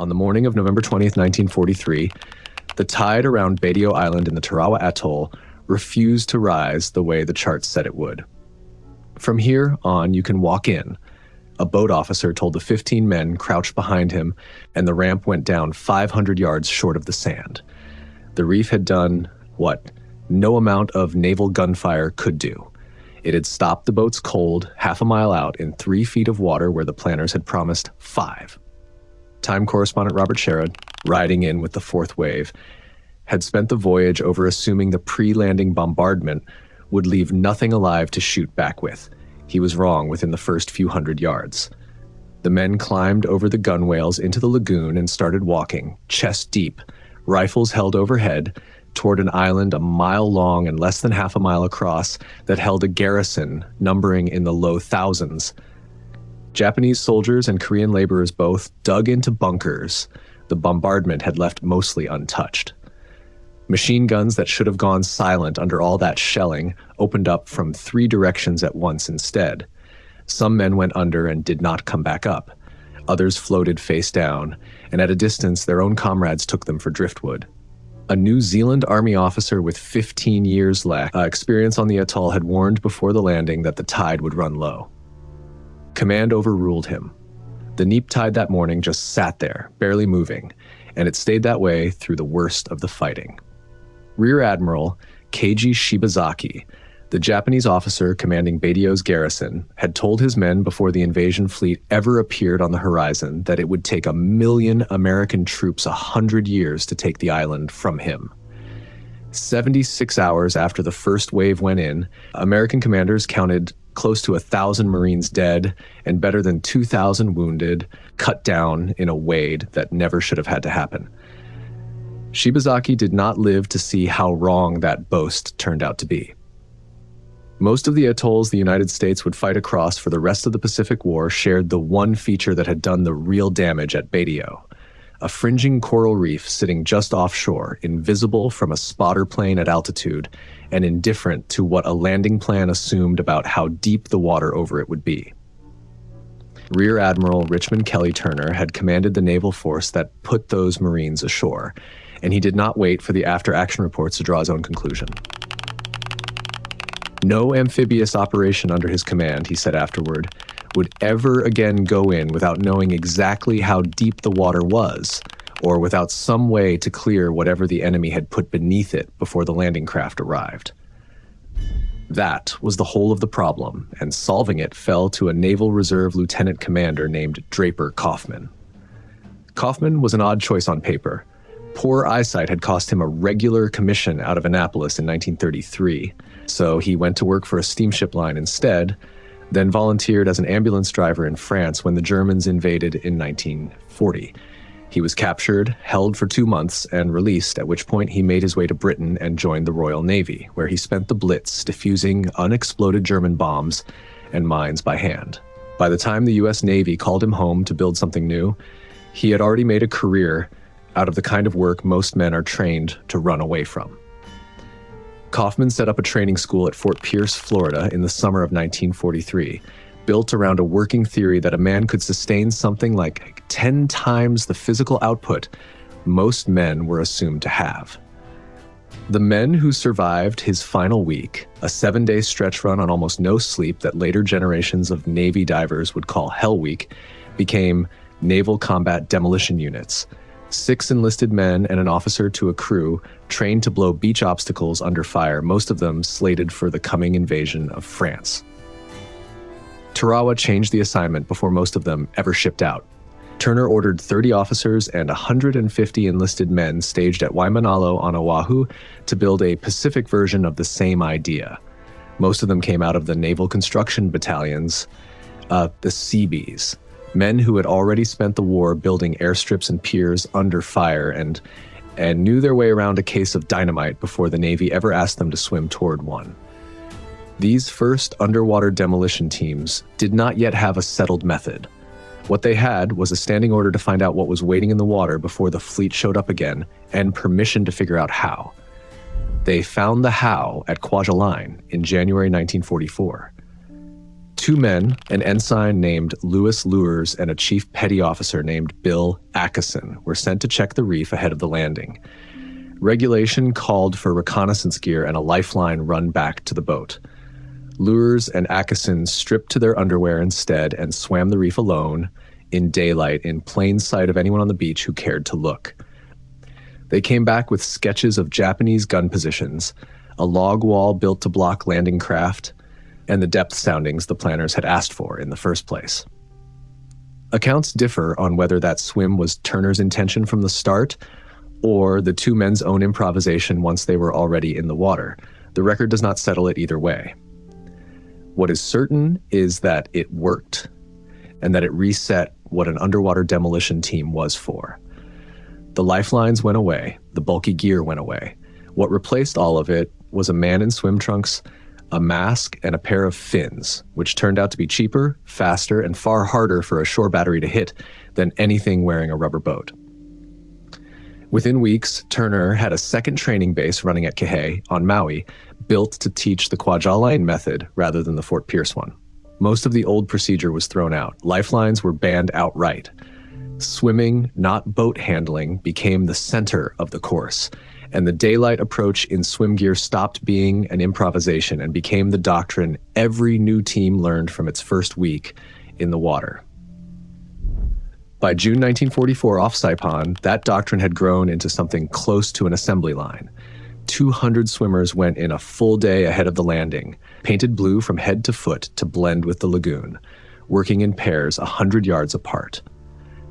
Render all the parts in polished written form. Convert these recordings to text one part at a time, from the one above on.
On the morning of November 20th, 1943, the tide around Badio Island in the Tarawa Atoll refused to rise the way the charts said it would. From here on, you can walk in, a boat officer told the 15 men crouched behind him, and the ramp went down 500 yards short of the sand. The reef had done what no amount of naval gunfire could do. It had stopped the boats cold half a mile out in 3 feet of water where the planners had promised 5. Time correspondent Robert Sherrod, riding in with the fourth wave, had spent the voyage over assuming the pre-landing bombardment would leave nothing alive to shoot back with. He was wrong within the first few hundred yards. The men climbed over the gunwales into the lagoon and started walking, chest deep, rifles held overhead, toward an island a mile long and less than half a mile across that held a garrison numbering in the low thousands. Japanese soldiers and Korean laborers both dug into bunkers the bombardment had left mostly untouched. Machine guns that should have gone silent under all that shelling opened up from 3 directions at once instead. Some men went under and did not come back up. Others floated face down, and at a distance their own comrades took them for driftwood. A New Zealand Army officer with 15 years' experience on the atoll had warned before the landing that the tide would run low. Command overruled him. The neap tide that morning just sat there, barely moving, and it stayed that way through the worst of the fighting. Rear Admiral Keiji Shibazaki, the Japanese officer commanding Badio's garrison, had told his men before the invasion fleet ever appeared on the horizon that it would take 1 million American troops 100 years to take the island from him. 76 hours after the first wave went in, American commanders counted close to 1,000 Marines dead and better than 2,000 wounded, cut down in a wade that never should have had to happen. Shibazaki did not live to see how wrong that boast turned out to be. Most of the atolls the United States would fight across for the rest of the Pacific War shared the one feature that had done the real damage at Badio: a fringing coral reef sitting just offshore, invisible from a spotter plane at altitude, and indifferent to what a landing plan assumed about how deep the water over it would be. Rear Admiral Richmond Kelly Turner had commanded the naval force that put those Marines ashore, and he did not wait for the after-action reports to draw his own conclusion. No amphibious operation under his command, he said afterward, would ever again go in without knowing exactly how deep the water was, or without some way to clear whatever the enemy had put beneath it before the landing craft arrived. That was the whole of the problem, and solving it fell to a Naval Reserve lieutenant commander named Draper Kauffman. Kaufman was an odd choice on paper. Poor eyesight had cost him a regular commission out of Annapolis in 1933, so he went to work for a steamship line instead, then volunteered as an ambulance driver in France when the Germans invaded in 1940. He was captured, held for 2 months, and released, at which point he made his way to Britain and joined the Royal Navy, where he spent the Blitz defusing unexploded German bombs and mines by hand. By the time the U.S. Navy called him home to build something new, he had already made a career out of the kind of work most men are trained to run away from. Kaufman set up a training school at Fort Pierce, Florida in the summer of 1943, built around a working theory that a man could sustain something like 10 times the physical output most men were assumed to have. The men who survived his final week, a 7-day stretch run on almost no sleep that later generations of Navy divers would call Hell Week, became Naval Combat Demolition Units. 6 enlisted men and an officer to a crew trained to blow beach obstacles under fire, most of them slated for the coming invasion of France. Tarawa changed the assignment before most of them ever shipped out. Turner ordered 30 officers and 150 enlisted men staged at Waimanalo on Oahu to build a Pacific version of the same idea. Most of them came out of the Naval Construction Battalions, the Seabees, men who had already spent the war building airstrips and piers under fire and knew their way around a case of dynamite before the Navy ever asked them to swim toward one. These first underwater demolition teams did not yet have a settled method. What they had was a standing order to find out what was waiting in the water before the fleet showed up again, and permission to figure out how. They found the how at Kwajalein in January 1944. Two men, an ensign named Louis Lures and a chief petty officer named Bill Atchison, were sent to check the reef ahead of the landing. Regulation called for reconnaissance gear and a lifeline run back to the boat. Lures and Atchison stripped to their underwear instead and swam the reef alone, in daylight, in plain sight of anyone on the beach who cared to look. They came back with sketches of Japanese gun positions, a log wall built to block landing craft, and the depth soundings the planners had asked for in the first place. Accounts differ on whether that swim was Turner's intention from the start or the two men's own improvisation once they were already in the water. The record does not settle it either way. What is certain is that it worked, and that it reset what an underwater demolition team was for. The lifelines went away, the bulky gear went away. What replaced all of it was a man in swim trunks, a mask, and a pair of fins, which turned out to be cheaper, faster, and far harder for a shore battery to hit than anything wearing a rubber boat. Within weeks, Turner had a second training base running at Kihei on Maui, built to teach the Kwajalein method rather than the Fort Pierce one. Most of the old procedure was thrown out. Lifelines were banned outright. Swimming, not boat handling, became the center of the course, and the daylight approach in swim gear stopped being an improvisation and became the doctrine every new team learned from its first week in the water. By June 1944 off Saipan, that doctrine had grown into something close to an assembly line. 200 swimmers went in a full day ahead of the landing, painted blue from head to foot to blend with the lagoon, working in pairs 100 yards apart.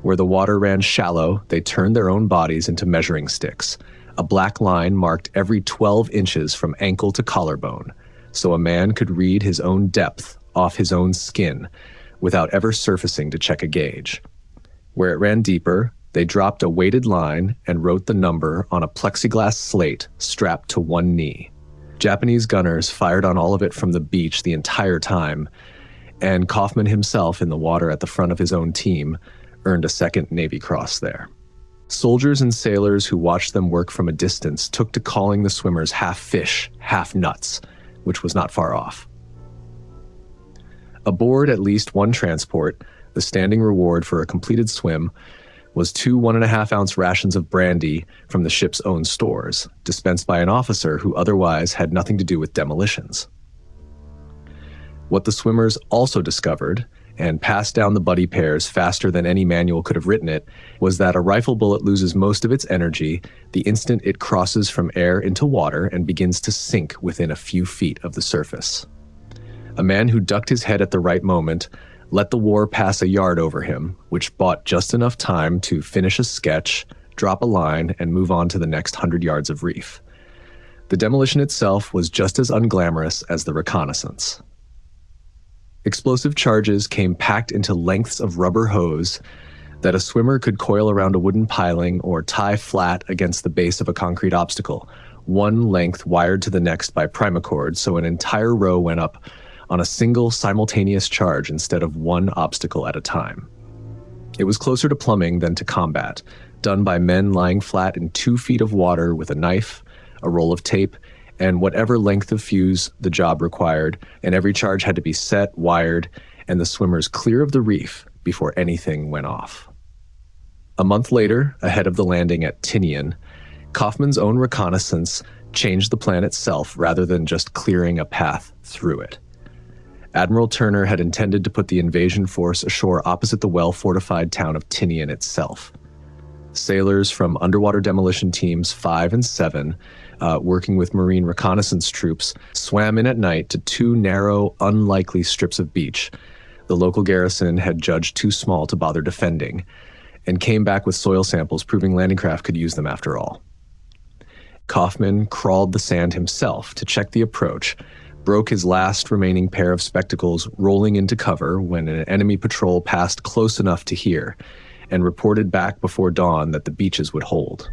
Where the water ran shallow, they turned their own bodies into measuring sticks. A black line marked every 12 inches from ankle to collarbone, so a man could read his own depth off his own skin without ever surfacing to check a gauge. Where it ran deeper, they dropped a weighted line and wrote the number on a plexiglass slate strapped to one knee. Japanese gunners fired on all of it from the beach the entire time, and Kaufman himself, in the water at the front of his own team, earned a second Navy Cross there. Soldiers and sailors who watched them work from a distance took to calling the swimmers half fish, half nuts, which was not far off. Aboard at least one transport, the standing reward for a completed swim was 2 1.5-ounce rations of brandy from the ship's own stores, dispensed by an officer who otherwise had nothing to do with demolitions. What the swimmers also discovered, and passed down the buddy pairs faster than any manual could have written it, was that a rifle bullet loses most of its energy the instant it crosses from air into water and begins to sink within a few feet of the surface. A man who ducked his head at the right moment let the war pass a yard over him, which bought just enough time to finish a sketch, drop a line, and move on to the next 100 yards of reef. The demolition itself was just as unglamorous as the reconnaissance. Explosive charges came packed into lengths of rubber hose that a swimmer could coil around a wooden piling or tie flat against the base of a concrete obstacle, one length wired to the next by primacord, so an entire row went up on a single simultaneous charge instead of one obstacle at a time. It was closer to plumbing than to combat, done by men lying flat in 2 feet of water with a knife, a roll of tape, and whatever length of fuse the job required, and every charge had to be set, wired, and the swimmers clear of the reef before anything went off. A month later, ahead of the landing at Tinian, Kaufman's own reconnaissance changed the plan itself rather than just clearing a path through it. Admiral Turner had intended to put the invasion force ashore opposite the well-fortified town of Tinian itself. Sailors from underwater demolition teams 5 and 7, working with Marine reconnaissance troops, swam in at night to 2 narrow, unlikely strips of beach the local garrison had judged too small to bother defending, and came back with soil samples proving landing craft could use them after all. Kaufman crawled the sand himself to check the approach, broke his last remaining pair of spectacles rolling into cover when an enemy patrol passed close enough to hear, and reported back before dawn that the beaches would hold.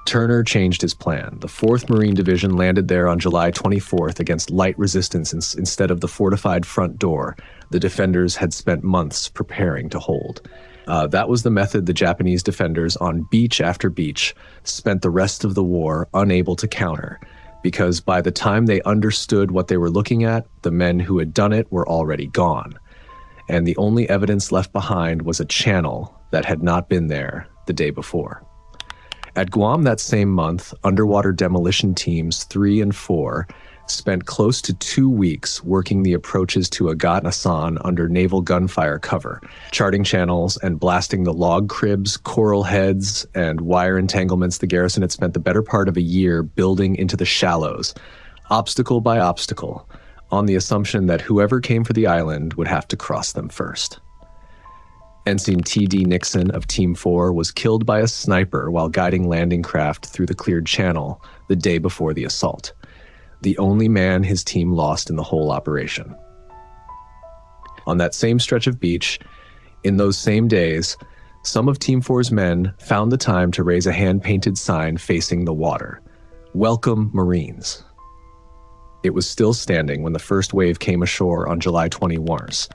Turner changed his plan. The 4th Marine Division landed there on July 24th against light resistance instead of the fortified front door the defenders had spent months preparing to hold. That was the method the Japanese defenders on beach after beach spent the rest of the war unable to counter, because by the time they understood what they were looking at, the men who had done it were already gone. And the only evidence left behind was a channel that had not been there the day before. At Guam that same month, underwater demolition teams 3 and 4 spent close to 2 weeks working the approaches to Agat-Nasan under naval gunfire cover, charting channels and blasting the log cribs, coral heads, and wire entanglements the garrison had spent the better part of a year building into the shallows, obstacle by obstacle, on the assumption that whoever came for the island would have to cross them first. Ensign T.D. Nixon of Team 4 was killed by a sniper while guiding landing craft through the cleared channel the day before the assault, the only man his team lost in the whole operation. On that same stretch of beach, in those same days, some of Team 4's men found the time to raise a hand-painted sign facing the water, "Welcome Marines." It was still standing when the first wave came ashore on July 21st,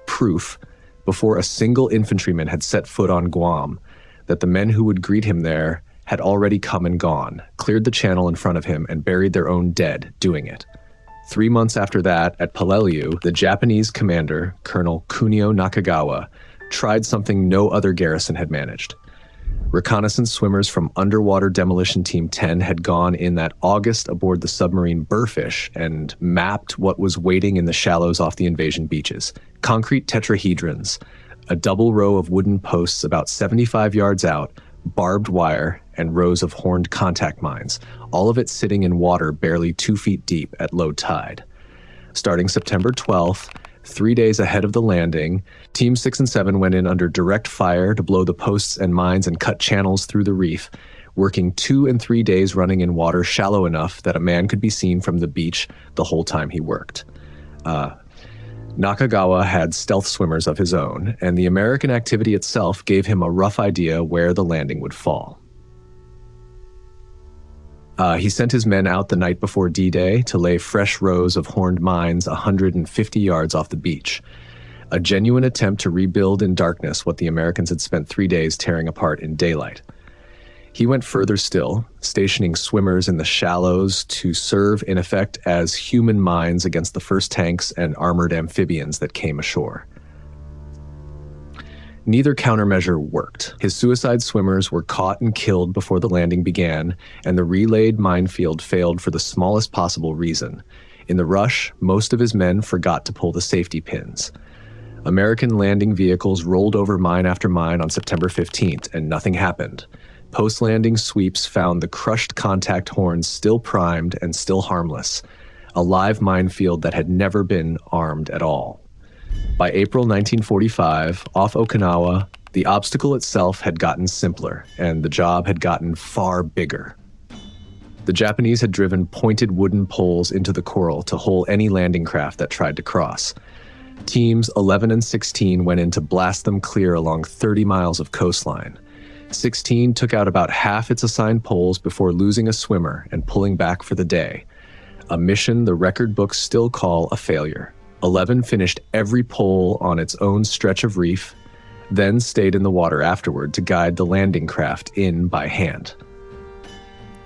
proof, before a single infantryman had set foot on Guam, that the men who would greet him there had already come and gone, cleared the channel in front of him, and buried their own dead doing it. 3 months after that, at Peleliu, the Japanese commander, Colonel Kunio Nakagawa, tried something no other garrison had managed. Reconnaissance swimmers from Underwater Demolition Team 10 had gone in that August aboard the submarine Burfish and mapped what was waiting in the shallows off the invasion beaches. Concrete tetrahedrons, a double row of wooden posts about 75 yards out, barbed wire, and rows of horned contact mines, all of it sitting in water barely 2 feet deep at low tide. Starting September 12th, 3 days ahead of the landing, Teams 6 and 7 went in under direct fire to blow the posts and mines and cut channels through the reef, working 2 and 3 days running in water shallow enough that a man could be seen from the beach the whole time he worked. Nakagawa had stealth swimmers of his own, and the American activity itself gave him a rough idea where the landing would fall. He sent his men out the night before D-Day to lay fresh rows of horned mines 150 yards off the beach, a genuine attempt to rebuild in darkness what the Americans had spent 3 days tearing apart in daylight. He went further still, stationing swimmers in the shallows to serve, in effect, as human mines against the first tanks and armored amphibians that came ashore. Neither countermeasure worked. His suicide swimmers were caught and killed before the landing began, and the relayed minefield failed for the smallest possible reason. In the rush, most of his men forgot to pull the safety pins. American landing vehicles rolled over mine after mine on September 15th, and nothing happened. Post-landing sweeps found the crushed contact horns still primed and still harmless, a live minefield that had never been armed at all. By April 1945, off Okinawa, the obstacle itself had gotten simpler, and the job had gotten far bigger. The Japanese had driven pointed wooden poles into the coral to hole any landing craft that tried to cross. Teams 11 and 16 went in to blast them clear along 30 miles of coastline. 16 took out about half its assigned poles before losing a swimmer and pulling back for the day, a mission the record books still call a failure. 11 finished every pole on its own stretch of reef, then stayed in the water afterward to guide the landing craft in by hand.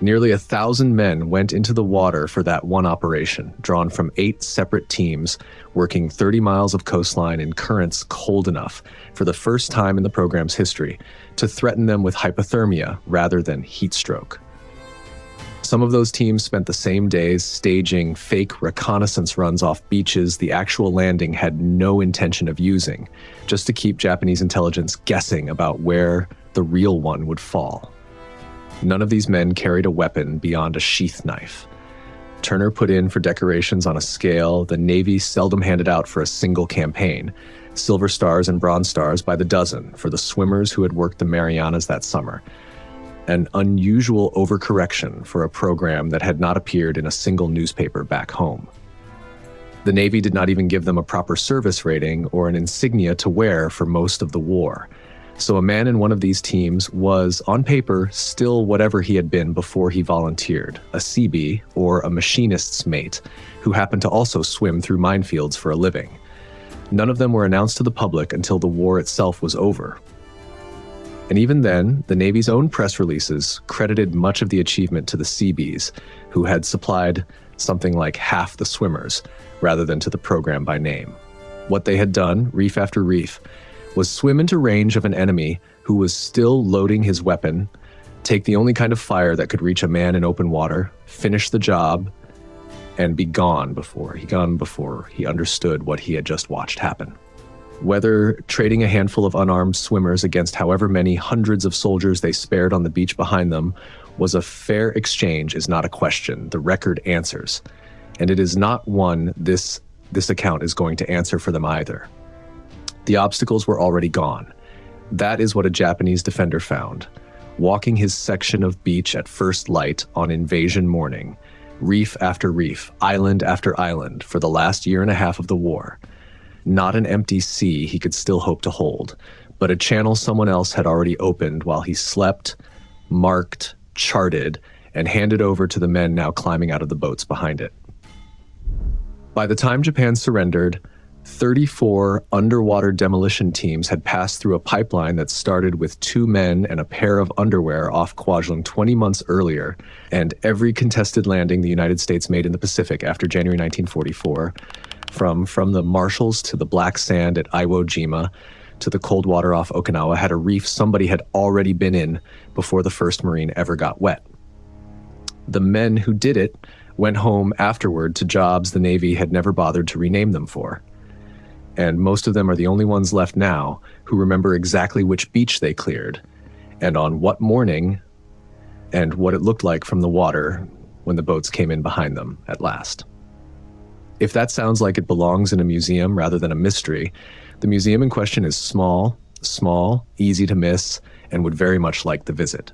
Nearly 1,000 men went into the water for that one operation, drawn from 8 separate teams, working 30 miles of coastline in currents cold enough, for the first time in the program's history, to threaten them with hypothermia rather than heat stroke. Some of those teams spent the same days staging fake reconnaissance runs off beaches the actual landing had no intention of using, just to keep Japanese intelligence guessing about where the real one would fall. None of these men carried a weapon beyond a sheath knife. Turner put in for decorations on a scale the Navy seldom handed out for a single campaign, silver stars and bronze stars by the dozen for the swimmers who had worked the Marianas that summer. An unusual overcorrection for a program that had not appeared in a single newspaper back home. The Navy did not even give them a proper service rating or an insignia to wear for most of the war. So a man in one of these teams was, on paper, still whatever he had been before he volunteered, a Seabee or a machinist's mate, who happened to also swim through minefields for a living. None of them were announced to the public until the war itself was over. And even then, the Navy's own press releases credited much of the achievement to the Seabees, who had supplied something like half the swimmers, rather than to the program by name. What they had done, reef after reef, was swim into range of an enemy who was still loading his weapon, take the only kind of fire that could reach a man in open water, finish the job, and be gone before he understood what he had just watched happen. Whether trading a handful of unarmed swimmers against however many hundreds of soldiers they spared on the beach behind them was a fair exchange is not a question. The record answers. And it is not one this account is going to answer for them either. The obstacles were already gone. That is what a Japanese defender found, walking his section of beach at first light on invasion morning, reef after reef, island after island, for the last year and a half of the war. Not an empty sea he could still hope to hold, but a channel someone else had already opened while he slept, marked, charted, and handed over to the men now climbing out of the boats behind it. By the time Japan surrendered, 34 underwater demolition teams had passed through a pipeline that started with 2 men and a pair of underwear off Kwajalein 20 months earlier, and every contested landing the United States made in the Pacific after January 1944, from the Marshalls to the Black Sand at Iwo Jima to the cold water off Okinawa, had a reef somebody had already been in before the first Marine ever got wet. The men who did it went home afterward to jobs the Navy had never bothered to rename them for. And most of them are the only ones left now who remember exactly which beach they cleared, and on what morning, and what it looked like from the water when the boats came in behind them at last. If that sounds like it belongs in a museum rather than a mystery, the museum in question is small, easy to miss, and would very much like the visit.